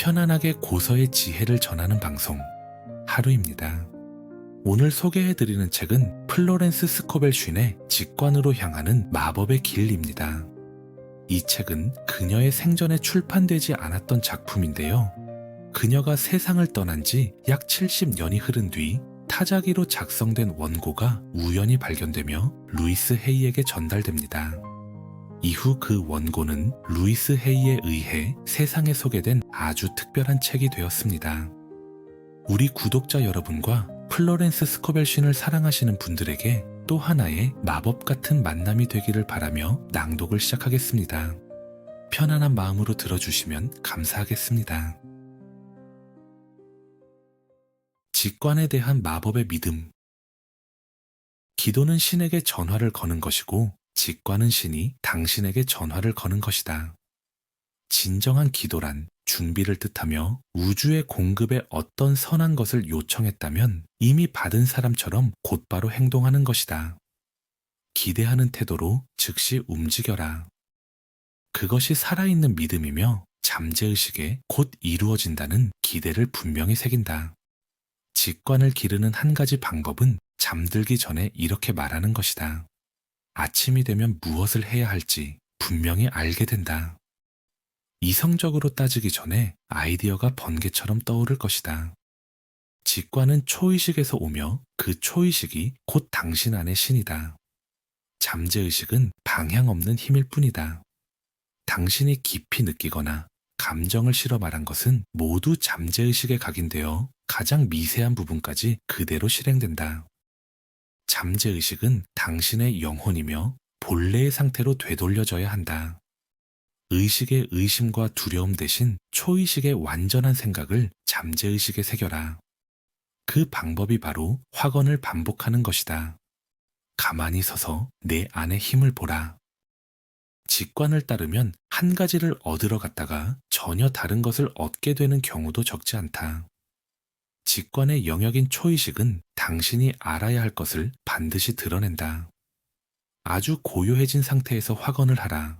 편안하게 고서의 지혜를 전하는 방송 하루입니다. 오늘 소개해드리는 책은 플로렌스 스코벨 쉰의 직관으로 향하는 마법의 길입니다. 이 책은 그녀의 생전에 출판되지 않았던 작품인데요. 그녀가 세상을 떠난 지 약 70년이 흐른 뒤 타자기로 작성된 원고가 우연히 발견되며 루이스 헤이에게 전달됩니다. 이후 그 원고는 루이스 헤이에 의해 세상에 소개된 아주 특별한 책이 되었습니다. 우리 구독자 여러분과 플로렌스 스코벨 쉰을 사랑하시는 분들에게 또 하나의 마법 같은 만남이 되기를 바라며 낭독을 시작하겠습니다. 편안한 마음으로 들어주시면 감사하겠습니다. 직관에 대한 마법의 믿음. 기도는 신에게 전화를 거는 것이고 직관은 신이 당신에게 전화를 거는 것이다. 진정한 기도란 준비를 뜻하며 우주의 공급에 어떤 선한 것을 요청했다면 이미 받은 사람처럼 곧바로 행동하는 것이다. 기대하는 태도로 즉시 움직여라. 그것이 살아있는 믿음이며 잠재의식에 곧 이루어진다는 기대를 분명히 새긴다. 직관을 기르는 한 가지 방법은 잠들기 전에 이렇게 말하는 것이다. 아침이 되면 무엇을 해야 할지 분명히 알게 된다. 이성적으로 따지기 전에 아이디어가 번개처럼 떠오를 것이다. 직관은 초의식에서 오며 그 초의식이 곧 당신 안의 신이다. 잠재의식은 방향 없는 힘일 뿐이다. 당신이 깊이 느끼거나 감정을 실어 말한 것은 모두 잠재의식에 각인되어 가장 미세한 부분까지 그대로 실행된다. 잠재의식은 당신의 영혼이며 본래의 상태로 되돌려져야 한다. 의식의 의심과 두려움 대신 초의식의 완전한 생각을 잠재의식에 새겨라. 그 방법이 바로 확언을 반복하는 것이다. 가만히 서서 내 안의 힘을 보라. 직관을 따르면 한 가지를 얻으러 갔다가 전혀 다른 것을 얻게 되는 경우도 적지 않다. 직관의 영역인 초의식은 당신이 알아야 할 것을 반드시 드러낸다. 아주 고요해진 상태에서 확언을 하라.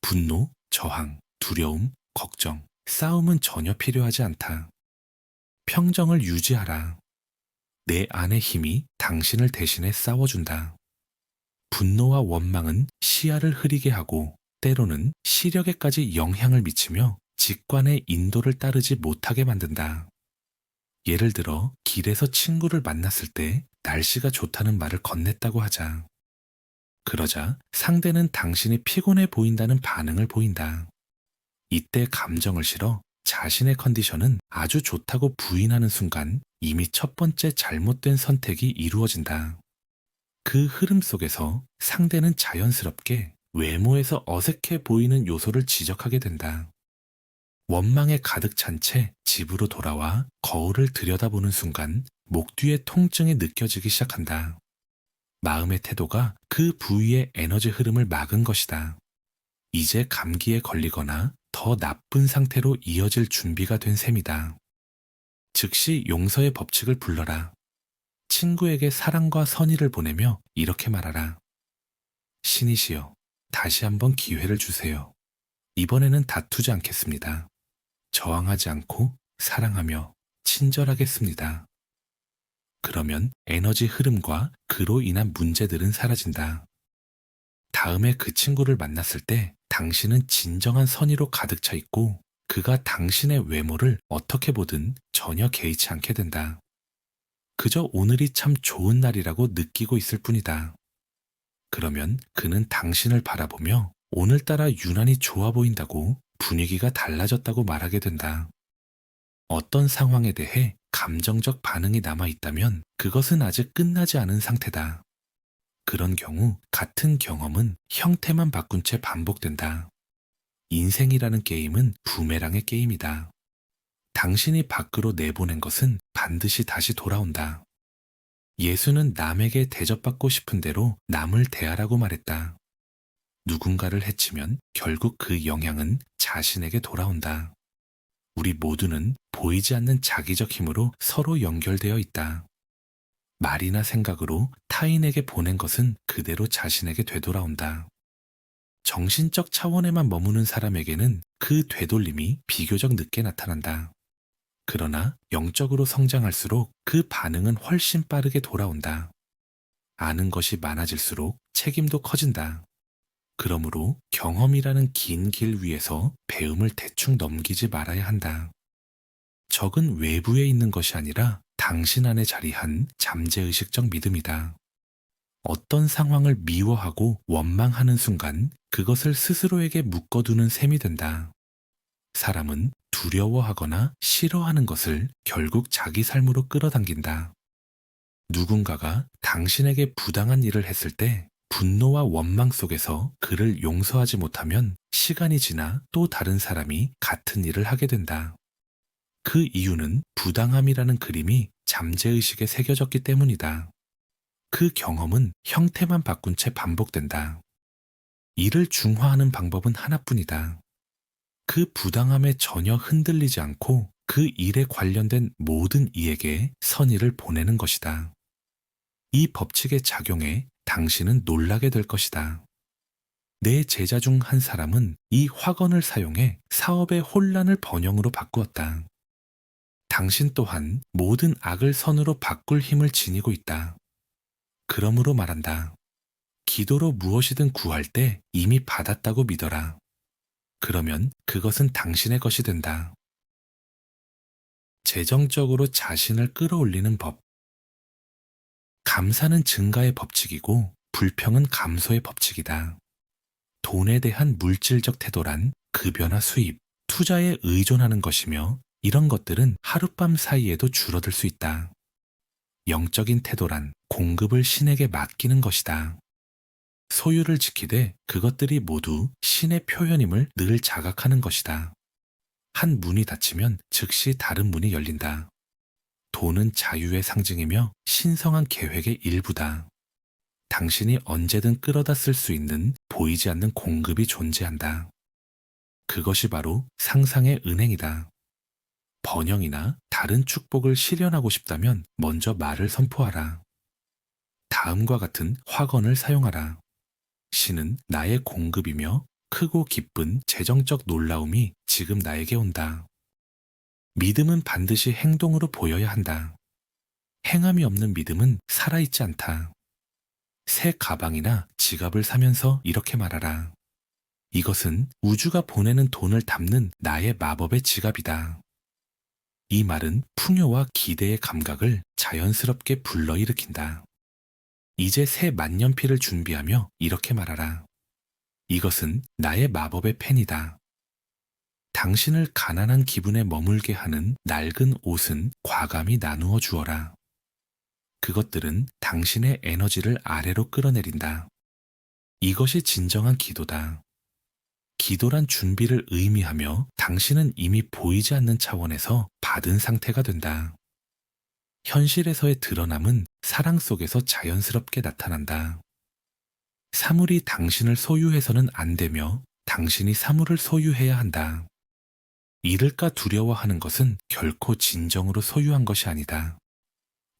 분노, 저항, 두려움, 걱정, 싸움은 전혀 필요하지 않다. 평정을 유지하라. 내 안의 힘이 당신을 대신해 싸워준다. 분노와 원망은 시야를 흐리게 하고 때로는 시력에까지 영향을 미치며 직관의 인도를 따르지 못하게 만든다. 예를 들어 길에서 친구를 만났을 때 날씨가 좋다는 말을 건넸다고 하자. 그러자 상대는 당신이 피곤해 보인다는 반응을 보인다. 이때 감정을 실어 자신의 컨디션은 아주 좋다고 부인하는 순간 이미 첫 번째 잘못된 선택이 이루어진다. 그 흐름 속에서 상대는 자연스럽게 외모에서 어색해 보이는 요소를 지적하게 된다. 원망에 가득 찬 채 집으로 돌아와 거울을 들여다보는 순간 목 뒤에 통증이 느껴지기 시작한다. 마음의 태도가 그 부위의 에너지 흐름을 막은 것이다. 이제 감기에 걸리거나 더 나쁜 상태로 이어질 준비가 된 셈이다. 즉시 용서의 법칙을 불러라. 친구에게 사랑과 선의를 보내며 이렇게 말하라. 신이시여, 다시 한번 기회를 주세요. 이번에는 다투지 않겠습니다. 저항하지 않고 사랑하며 친절하겠습니다. 그러면 에너지 흐름과 그로 인한 문제들은 사라진다. 다음에 그 친구를 만났을 때 당신은 진정한 선의로 가득 차 있고 그가 당신의 외모를 어떻게 보든 전혀 개의치 않게 된다. 그저 오늘이 참 좋은 날이라고 느끼고 있을 뿐이다. 그러면 그는 당신을 바라보며 오늘따라 유난히 좋아 보인다고 분위기가 달라졌다고 말하게 된다. 어떤 상황에 대해 감정적 반응이 남아 있다면 그것은 아직 끝나지 않은 상태다. 그런 경우 같은 경험은 형태만 바꾼 채 반복된다. 인생이라는 게임은 부메랑의 게임이다. 당신이 밖으로 내보낸 것은 반드시 다시 돌아온다. 예수는 남에게 대접받고 싶은 대로 남을 대하라고 말했다. 누군가를 해치면 결국 그 영향은 자신에게 돌아온다. 우리 모두는 보이지 않는 자기적 힘으로 서로 연결되어 있다. 말이나 생각으로 타인에게 보낸 것은 그대로 자신에게 되돌아온다. 정신적 차원에만 머무는 사람에게는 그 되돌림이 비교적 늦게 나타난다. 그러나 영적으로 성장할수록 그 반응은 훨씬 빠르게 돌아온다. 아는 것이 많아질수록 책임도 커진다. 그러므로 경험이라는 긴 길 위에서 배움을 대충 넘기지 말아야 한다. 적은 외부에 있는 것이 아니라 당신 안에 자리한 잠재의식적 믿음이다. 어떤 상황을 미워하고 원망하는 순간 그것을 스스로에게 묶어두는 셈이 된다. 사람은 두려워하거나 싫어하는 것을 결국 자기 삶으로 끌어당긴다. 누군가가 당신에게 부당한 일을 했을 때 분노와 원망 속에서 그를 용서하지 못하면 시간이 지나 또 다른 사람이 같은 일을 하게 된다. 그 이유는 부당함이라는 그림이 잠재의식에 새겨졌기 때문이다. 그 경험은 형태만 바꾼 채 반복된다. 이를 중화하는 방법은 하나뿐이다. 그 부당함에 전혀 흔들리지 않고 그 일에 관련된 모든 이에게 선의를 보내는 것이다. 이 법칙에 작용해 당신은 놀라게 될 것이다. 내 제자 중 한 사람은 이 확언을 사용해 사업의 혼란을 번영으로 바꾸었다. 당신 또한 모든 악을 선으로 바꿀 힘을 지니고 있다. 그러므로 말한다. 기도로 무엇이든 구할 때 이미 받았다고 믿어라. 그러면 그것은 당신의 것이 된다. 재정적으로 자신을 끌어올리는 법. 감사는 증가의 법칙이고 불평은 감소의 법칙이다. 돈에 대한 물질적 태도란 급여나 수입, 투자에 의존하는 것이며 이런 것들은 하룻밤 사이에도 줄어들 수 있다. 영적인 태도란 공급을 신에게 맡기는 것이다. 소유를 지키되 그것들이 모두 신의 표현임을 늘 자각하는 것이다. 한 문이 닫히면 즉시 다른 문이 열린다. 돈은 자유의 상징이며 신성한 계획의 일부다. 당신이 언제든 끌어다 쓸 수 있는 보이지 않는 공급이 존재한다. 그것이 바로 상상의 은행이다. 번영이나 다른 축복을 실현하고 싶다면 먼저 말을 선포하라. 다음과 같은 확언을 사용하라. 신은 나의 공급이며 크고 기쁜 재정적 놀라움이 지금 나에게 온다. 믿음은 반드시 행동으로 보여야 한다. 행함이 없는 믿음은 살아있지 않다. 새 가방이나 지갑을 사면서 이렇게 말하라. 이것은 우주가 보내는 돈을 담는 나의 마법의 지갑이다. 이 말은 풍요와 기대의 감각을 자연스럽게 불러일으킨다. 이제 새 만년필을 준비하며 이렇게 말하라. 이것은 나의 마법의 펜이다. 당신을 가난한 기분에 머물게 하는 낡은 옷은 과감히 나누어 주어라. 그것들은 당신의 에너지를 아래로 끌어내린다. 이것이 진정한 기도다. 기도란 준비를 의미하며 당신은 이미 보이지 않는 차원에서 받은 상태가 된다. 현실에서의 드러남은 사랑 속에서 자연스럽게 나타난다. 사물이 당신을 소유해서는 안 되며 당신이 사물을 소유해야 한다. 잃을까 두려워하는 것은 결코 진정으로 소유한 것이 아니다.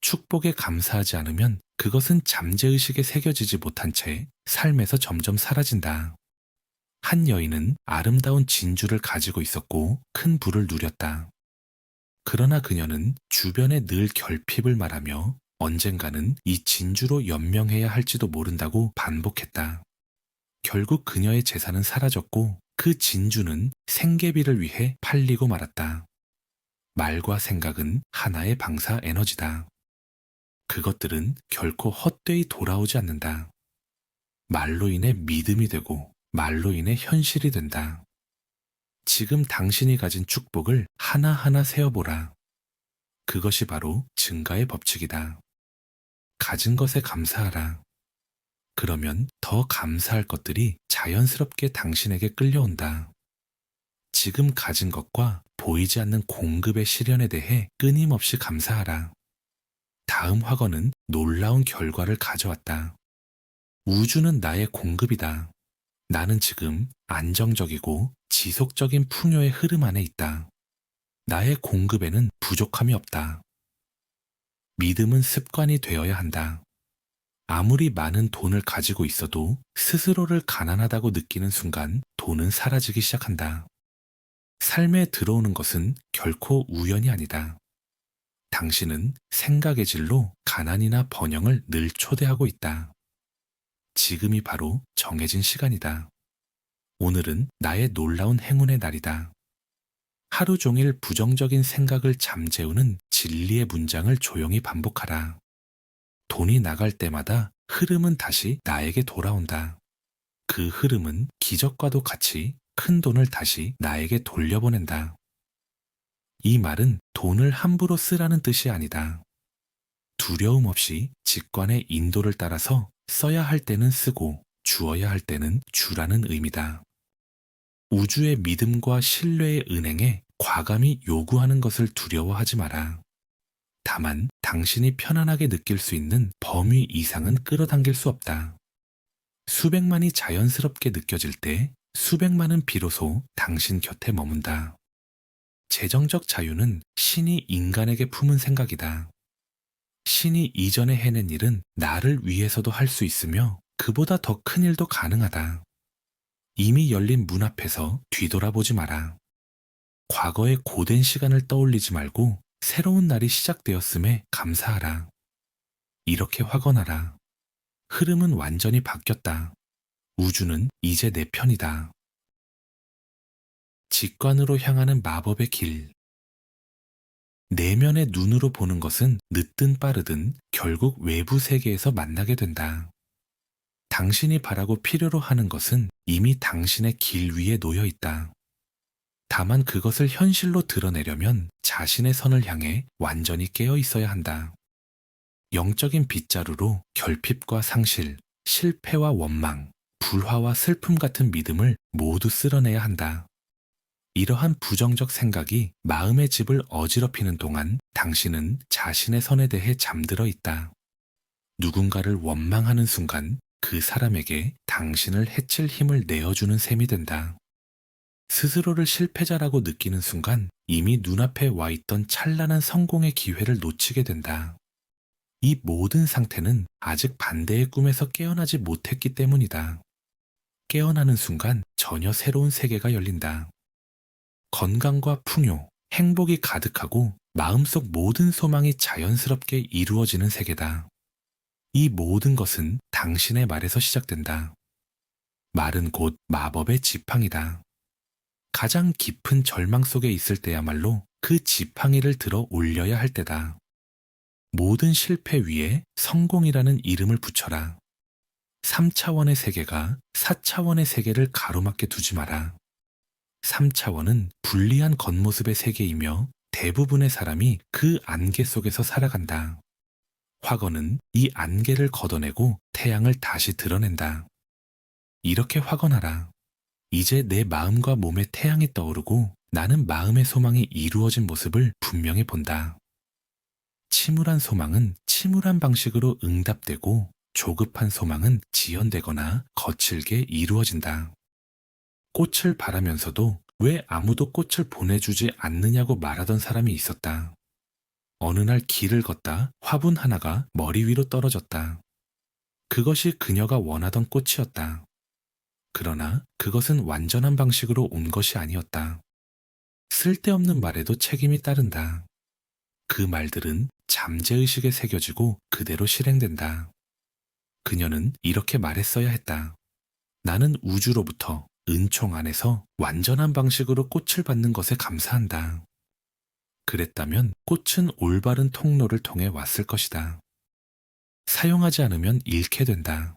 축복에 감사하지 않으면 그것은 잠재의식에 새겨지지 못한 채 삶에서 점점 사라진다. 한 여인은 아름다운 진주를 가지고 있었고 큰 부를 누렸다. 그러나 그녀는 주변에 늘 결핍을 말하며 언젠가는 이 진주로 연명해야 할지도 모른다고 반복했다. 결국 그녀의 재산은 사라졌고 그 진주는 생계비를 위해 팔리고 말았다. 말과 생각은 하나의 방사 에너지다. 그것들은 결코 헛되이 돌아오지 않는다. 말로 인해 믿음이 되고 말로 인해 현실이 된다. 지금 당신이 가진 축복을 하나하나 세어보라. 그것이 바로 증가의 법칙이다. 가진 것에 감사하라. 그러면 더 감사할 것들이 자연스럽게 당신에게 끌려온다. 지금 가진 것과 보이지 않는 공급의 실현에 대해 끊임없이 감사하라. 다음 확언은 놀라운 결과를 가져왔다. 우주는 나의 공급이다. 나는 지금 안정적이고 지속적인 풍요의 흐름 안에 있다. 나의 공급에는 부족함이 없다. 믿음은 습관이 되어야 한다. 아무리 많은 돈을 가지고 있어도 스스로를 가난하다고 느끼는 순간 돈은 사라지기 시작한다. 삶에 들어오는 것은 결코 우연이 아니다. 당신은 생각의 질로 가난이나 번영을 늘 초대하고 있다. 지금이 바로 정해진 시간이다. 오늘은 나의 놀라운 행운의 날이다. 하루 종일 부정적인 생각을 잠재우는 진리의 문장을 조용히 반복하라. 돈이 나갈 때마다 흐름은 다시 나에게 돌아온다. 그 흐름은 기적과도 같이 큰 돈을 다시 나에게 돌려보낸다. 이 말은 돈을 함부로 쓰라는 뜻이 아니다. 두려움 없이 직관의 인도를 따라서 써야 할 때는 쓰고 주어야 할 때는 주라는 의미다. 우주의 믿음과 신뢰의 은행에 과감히 요구하는 것을 두려워하지 마라. 다만 당신이 편안하게 느낄 수 있는 범위 이상은 끌어당길 수 없다. 수백만이 자연스럽게 느껴질 때 수백만은 비로소 당신 곁에 머문다. 재정적 자유는 신이 인간에게 품은 생각이다. 신이 이전에 해낸 일은 나를 위해서도 할 수 있으며 그보다 더 큰 일도 가능하다. 이미 열린 문 앞에서 뒤돌아보지 마라. 과거의 고된 시간을 떠올리지 말고 새로운 날이 시작되었음에 감사하라. 이렇게 확언하라. 흐름은 완전히 바뀌었다. 우주는 이제 내 편이다. 직관으로 향하는 마법의 길. 내면의 눈으로 보는 것은 늦든 빠르든 결국 외부 세계에서 만나게 된다. 당신이 바라고 필요로 하는 것은 이미 당신의 길 위에 놓여 있다. 다만 그것을 현실로 드러내려면 자신의 선을 향해 완전히 깨어 있어야 한다. 영적인 빗자루로 결핍과 상실, 실패와 원망, 불화와 슬픔 같은 믿음을 모두 쓸어내야 한다. 이러한 부정적 생각이 마음의 집을 어지럽히는 동안 당신은 자신의 선에 대해 잠들어 있다. 누군가를 원망하는 순간 그 사람에게 당신을 해칠 힘을 내어주는 셈이 된다. 스스로를 실패자라고 느끼는 순간 이미 눈앞에 와 있던 찬란한 성공의 기회를 놓치게 된다. 이 모든 상태는 아직 반대의 꿈에서 깨어나지 못했기 때문이다. 깨어나는 순간 전혀 새로운 세계가 열린다. 건강과 풍요, 행복이 가득하고 마음속 모든 소망이 자연스럽게 이루어지는 세계다. 이 모든 것은 당신의 말에서 시작된다. 말은 곧 마법의 지팡이다. 가장 깊은 절망 속에 있을 때야말로 그 지팡이를 들어 올려야 할 때다. 모든 실패 위에 성공이라는 이름을 붙여라. 3차원의 세계가 4차원의 세계를 가로막게 두지 마라. 3차원은 불리한 겉모습의 세계이며 대부분의 사람이 그 안개 속에서 살아간다. 확언은 이 안개를 걷어내고 태양을 다시 드러낸다. 이렇게 확언하라. 이제 내 마음과 몸에 태양이 떠오르고 나는 마음의 소망이 이루어진 모습을 분명히 본다. 침울한 소망은 침울한 방식으로 응답되고 조급한 소망은 지연되거나 거칠게 이루어진다. 꽃을 바라면서도 왜 아무도 꽃을 보내주지 않느냐고 말하던 사람이 있었다. 어느 날 길을 걷다 화분 하나가 머리 위로 떨어졌다. 그것이 그녀가 원하던 꽃이었다. 그러나 그것은 완전한 방식으로 온 것이 아니었다. 쓸데없는 말에도 책임이 따른다. 그 말들은 잠재의식에 새겨지고 그대로 실행된다. 그녀는 이렇게 말했어야 했다. 나는 우주로부터 은총 안에서 완전한 방식으로 꽃을 받는 것에 감사한다. 그랬다면 꽃은 올바른 통로를 통해 왔을 것이다. 사용하지 않으면 잃게 된다.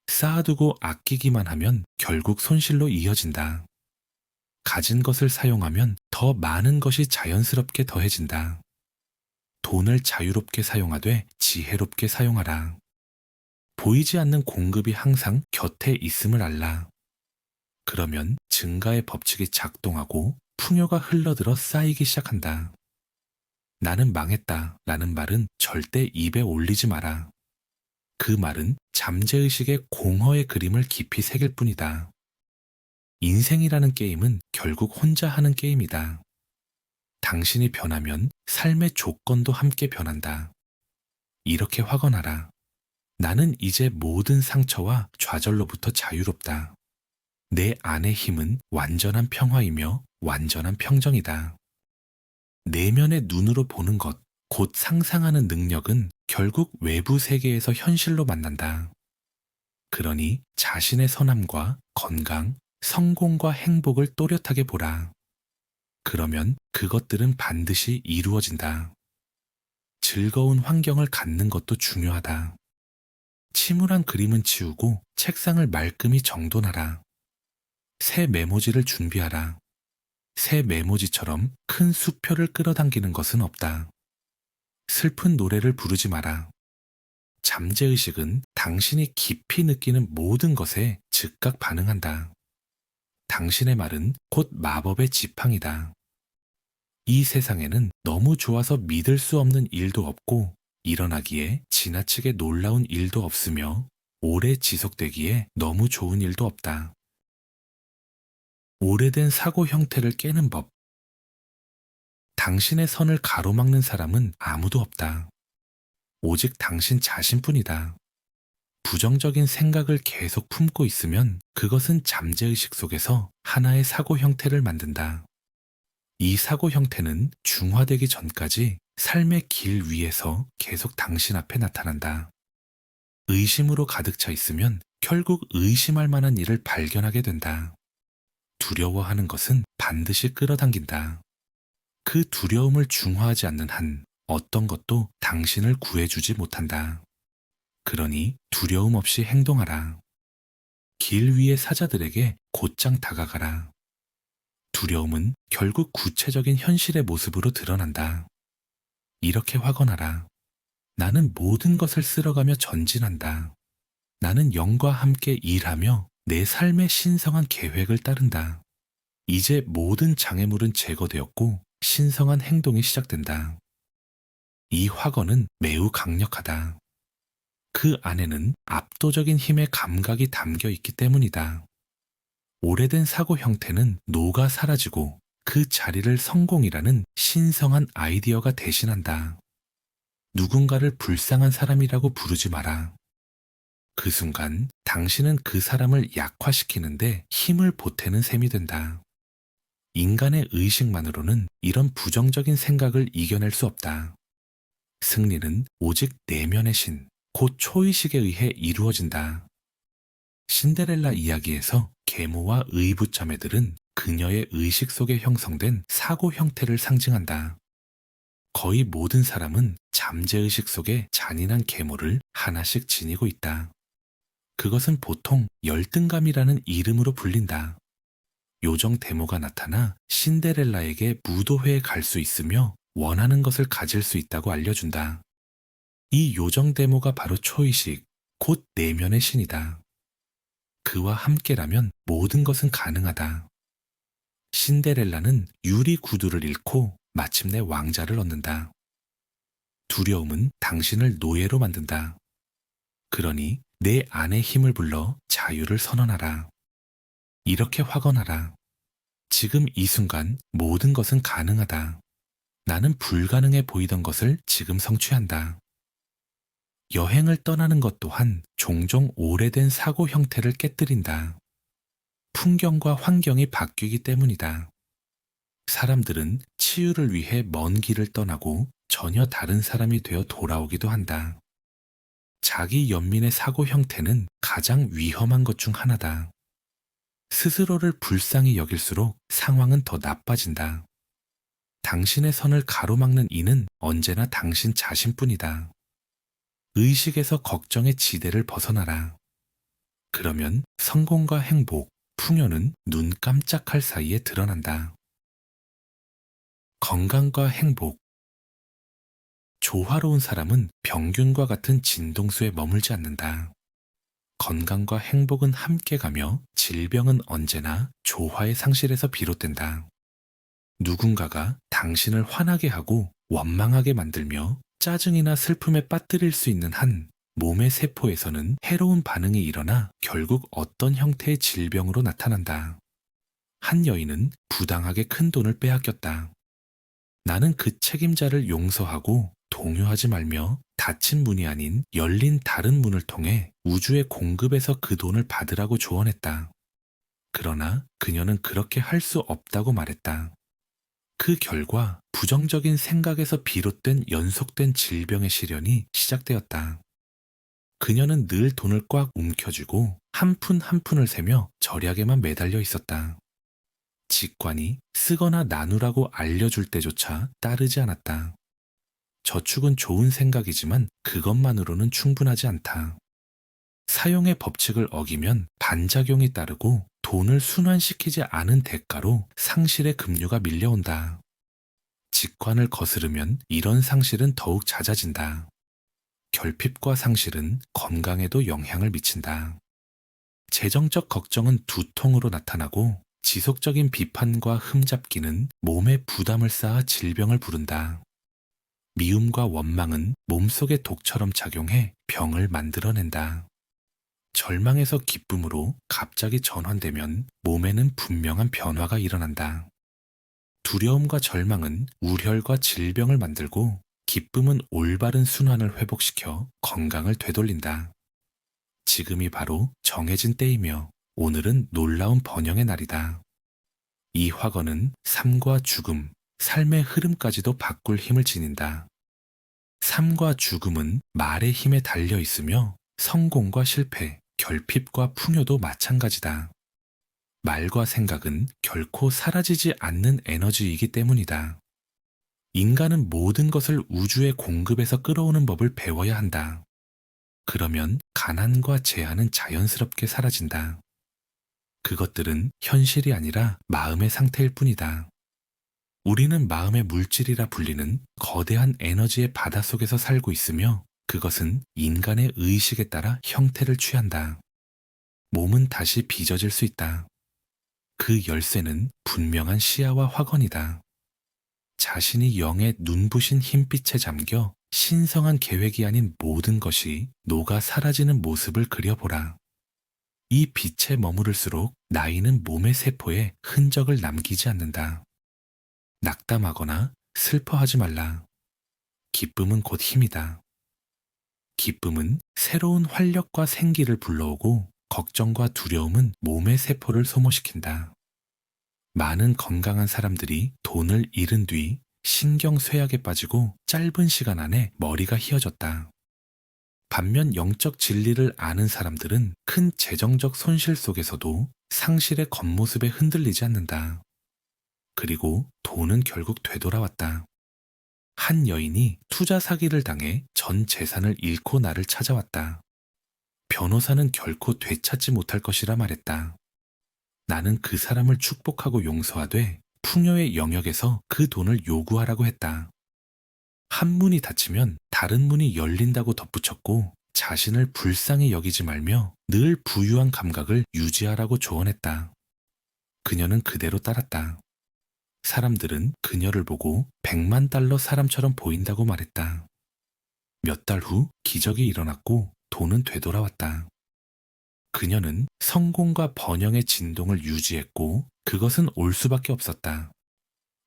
쌓아두고 아끼기만 하면 결국 손실로 이어진다. 가진 것을 사용하면 더 많은 것이 자연스럽게 더해진다. 돈을 자유롭게 사용하되 지혜롭게 사용하라. 보이지 않는 공급이 항상 곁에 있음을 알라. 그러면 증가의 법칙이 작동하고 풍요가 흘러들어 쌓이기 시작한다. 나는 망했다 라는 말은 절대 입에 올리지 마라. 그 말은 잠재의식의 공허의 그림을 깊이 새길 뿐이다. 인생이라는 게임은 결국 혼자 하는 게임이다. 당신이 변하면 삶의 조건도 함께 변한다. 이렇게 확언하라. 나는 이제 모든 상처와 좌절로부터 자유롭다. 내 안의 힘은 완전한 평화이며 완전한 평정이다. 내면의 눈으로 보는 것, 곧 상상하는 능력은 결국 외부 세계에서 현실로 만난다. 그러니 자신의 선함과 건강, 성공과 행복을 또렷하게 보라. 그러면 그것들은 반드시 이루어진다. 즐거운 환경을 갖는 것도 중요하다. 침울한 그림은 지우고 책상을 말끔히 정돈하라. 새 메모지를 준비하라. 새 메모지처럼 큰 수표를 끌어당기는 것은 없다. 슬픈 노래를 부르지 마라. 잠재의식은 당신이 깊이 느끼는 모든 것에 즉각 반응한다. 당신의 말은 곧 마법의 지팡이다. 이 세상에는 너무 좋아서 믿을 수 없는 일도 없고 일어나기에 지나치게 놀라운 일도 없으며 오래 지속되기에 너무 좋은 일도 없다. 오래된 사고 형태를 깨는 법. 당신의 선을 가로막는 사람은 아무도 없다. 오직 당신 자신뿐이다. 부정적인 생각을 계속 품고 있으면 그것은 잠재의식 속에서 하나의 사고 형태를 만든다. 이 사고 형태는 중화되기 전까지 삶의 길 위에서 계속 당신 앞에 나타난다. 의심으로 가득 차 있으면 결국 의심할 만한 일을 발견하게 된다. 두려워하는 것은 반드시 끌어당긴다. 그 두려움을 중화하지 않는 한 어떤 것도 당신을 구해주지 못한다. 그러니 두려움 없이 행동하라. 길 위의 사자들에게 곧장 다가가라. 두려움은 결국 구체적인 현실의 모습으로 드러난다. 이렇게 확언하라. 나는 모든 것을 쓸어가며 전진한다. 나는 영과 함께 일하며 내 삶의 신성한 계획을 따른다. 이제 모든 장애물은 제거되었고 신성한 행동이 시작된다. 이 확언은 매우 강력하다. 그 안에는 압도적인 힘의 감각이 담겨 있기 때문이다. 오래된 사고 형태는 녹아 사라지고 그 자리를 성공이라는 신성한 아이디어가 대신한다. 누군가를 불쌍한 사람이라고 부르지 마라. 그 순간 당신은 그 사람을 약화시키는데 힘을 보태는 셈이 된다. 인간의 의식만으로는 이런 부정적인 생각을 이겨낼 수 없다. 승리는 오직 내면의 신, 곧 초의식에 의해 이루어진다. 신데렐라 이야기에서 계모와 의붓자매들은 그녀의 의식 속에 형성된 사고 형태를 상징한다. 거의 모든 사람은 잠재의식 속에 잔인한 계모를 하나씩 지니고 있다. 그것은 보통 열등감이라는 이름으로 불린다. 요정 데모가 나타나 신데렐라에게 무도회에 갈 수 있으며 원하는 것을 가질 수 있다고 알려준다. 이 요정 데모가 바로 초의식, 곧 내면의 신이다. 그와 함께라면 모든 것은 가능하다. 신데렐라는 유리 구두를 잃고 마침내 왕자를 얻는다. 두려움은 당신을 노예로 만든다. 그러니 내 안의 힘을 불러 자유를 선언하라. 이렇게 확언하라. 지금 이 순간 모든 것은 가능하다. 나는 불가능해 보이던 것을 지금 성취한다. 여행을 떠나는 것 또한 종종 오래된 사고 형태를 깨뜨린다. 풍경과 환경이 바뀌기 때문이다. 사람들은 치유를 위해 먼 길을 떠나고 전혀 다른 사람이 되어 돌아오기도 한다. 자기 연민의 사고 형태는 가장 위험한 것 중 하나다. 스스로를 불쌍히 여길수록 상황은 더 나빠진다. 당신의 선을 가로막는 이는 언제나 당신 자신뿐이다. 의식에서 걱정의 지대를 벗어나라. 그러면 성공과 행복, 풍요는 눈 깜짝할 사이에 드러난다. 건강과 행복. 조화로운 사람은 병균과 같은 진동수에 머물지 않는다. 건강과 행복은 함께 가며 질병은 언제나 조화의 상실에서 비롯된다. 누군가가 당신을 화나게 하고 원망하게 만들며 짜증이나 슬픔에 빠뜨릴 수 있는 한 몸의 세포에서는 해로운 반응이 일어나 결국 어떤 형태의 질병으로 나타난다. 한 여인은 부당하게 큰 돈을 빼앗겼다. 나는 그 책임자를 용서하고 동요하지 말며 닫힌 문이 아닌 열린 다른 문을 통해 우주의 공급에서 그 돈을 받으라고 조언했다. 그러나 그녀는 그렇게 할 수 없다고 말했다. 그 결과 부정적인 생각에서 비롯된 연속된 질병의 시련이 시작되었다. 그녀는 늘 돈을 꽉 움켜쥐고 한 푼 한 푼을 세며 절약에만 매달려 있었다. 직관이 쓰거나 나누라고 알려줄 때조차 따르지 않았다. 저축은 좋은 생각이지만 그것만으로는 충분하지 않다. 사용의 법칙을 어기면 반작용이 따르고 돈을 순환시키지 않은 대가로 상실의 급류가 밀려온다. 직관을 거스르면 이런 상실은 더욱 잦아진다. 결핍과 상실은 건강에도 영향을 미친다. 재정적 걱정은 두통으로 나타나고 지속적인 비판과 흠잡기는 몸에 부담을 쌓아 질병을 부른다. 미움과 원망은 몸속에 독처럼 작용해 병을 만들어낸다. 절망에서 기쁨으로 갑자기 전환되면 몸에는 분명한 변화가 일어난다. 두려움과 절망은 우열과 질병을 만들고 기쁨은 올바른 순환을 회복시켜 건강을 되돌린다. 지금이 바로 정해진 때이며 오늘은 놀라운 번영의 날이다. 이 화건은 삶과 죽음, 삶의 흐름까지도 바꿀 힘을 지닌다. 삶과 죽음은 말의 힘에 달려 있으며 성공과 실패, 결핍과 풍요도 마찬가지다. 말과 생각은 결코 사라지지 않는 에너지이기 때문이다. 인간은 모든 것을 우주의 공급에서 끌어오는 법을 배워야 한다. 그러면 가난과 제한은 자연스럽게 사라진다. 그것들은 현실이 아니라 마음의 상태일 뿐이다. 우리는 마음의 물질이라 불리는 거대한 에너지의 바다 속에서 살고 있으며 그것은 인간의 의식에 따라 형태를 취한다. 몸은 다시 빚어질 수 있다. 그 열쇠는 분명한 시야와 확언이다. 자신이 영의 눈부신 흰빛에 잠겨 신성한 계획이 아닌 모든 것이 녹아 사라지는 모습을 그려보라. 이 빛에 머무를수록 나이는 몸의 세포에 흔적을 남기지 않는다. 낙담하거나 슬퍼하지 말라. 기쁨은 곧 힘이다. 기쁨은 새로운 활력과 생기를 불러오고 걱정과 두려움은 몸의 세포를 소모시킨다. 많은 건강한 사람들이 돈을 잃은 뒤 신경쇠약에 빠지고 짧은 시간 안에 머리가 휘어졌다. 반면 영적 진리를 아는 사람들은 큰 재정적 손실 속에서도 상실의 겉모습에 흔들리지 않는다. 그리고 돈은 결국 되돌아왔다. 한 여인이 투자 사기를 당해 전 재산을 잃고 나를 찾아왔다. 변호사는 결코 되찾지 못할 것이라 말했다. 나는 그 사람을 축복하고 용서하되 풍요의 영역에서 그 돈을 요구하라고 했다. 한 문이 닫히면 다른 문이 열린다고 덧붙였고 자신을 불쌍히 여기지 말며 늘 부유한 감각을 유지하라고 조언했다. 그녀는 그대로 따랐다. 사람들은 그녀를 보고 100만 달러 사람처럼 보인다고 말했다. 몇 달 후 기적이 일어났고 돈은 되돌아왔다. 그녀는 성공과 번영의 진동을 유지했고 그것은 올 수밖에 없었다.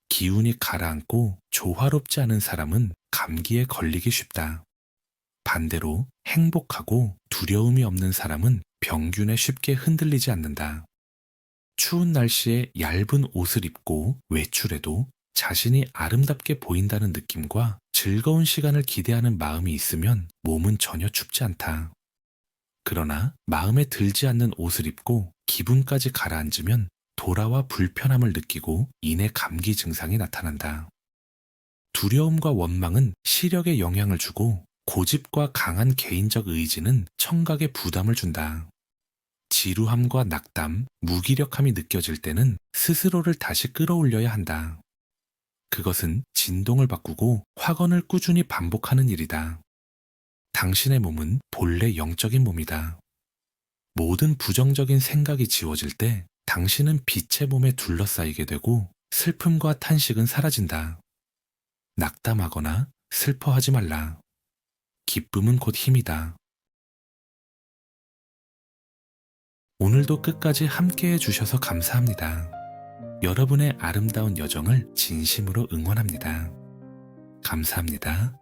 기운이 가라앉고 조화롭지 않은 사람은 감기에 걸리기 쉽다. 반대로 행복하고 두려움이 없는 사람은 병균에 쉽게 흔들리지 않는다. 추운 날씨에 얇은 옷을 입고 외출해도 자신이 아름답게 보인다는 느낌과 즐거운 시간을 기대하는 마음이 있으면 몸은 전혀 춥지 않다. 그러나 마음에 들지 않는 옷을 입고 기분까지 가라앉으면 돌아와 불편함을 느끼고 이내 감기 증상이 나타난다. 두려움과 원망은 시력에 영향을 주고 고집과 강한 개인적 의지는 청각에 부담을 준다. 지루함과 낙담, 무기력함이 느껴질 때는 스스로를 다시 끌어올려야 한다. 그것은 진동을 바꾸고 확언을 꾸준히 반복하는 일이다. 당신의 몸은 본래 영적인 몸이다. 모든 부정적인 생각이 지워질 때 당신은 빛의 몸에 둘러싸이게 되고 슬픔과 탄식은 사라진다. 낙담하거나 슬퍼하지 말라. 기쁨은 곧 힘이다. 오늘도 끝까지 함께해 주셔서 감사합니다. 여러분의 아름다운 여정을 진심으로 응원합니다. 감사합니다.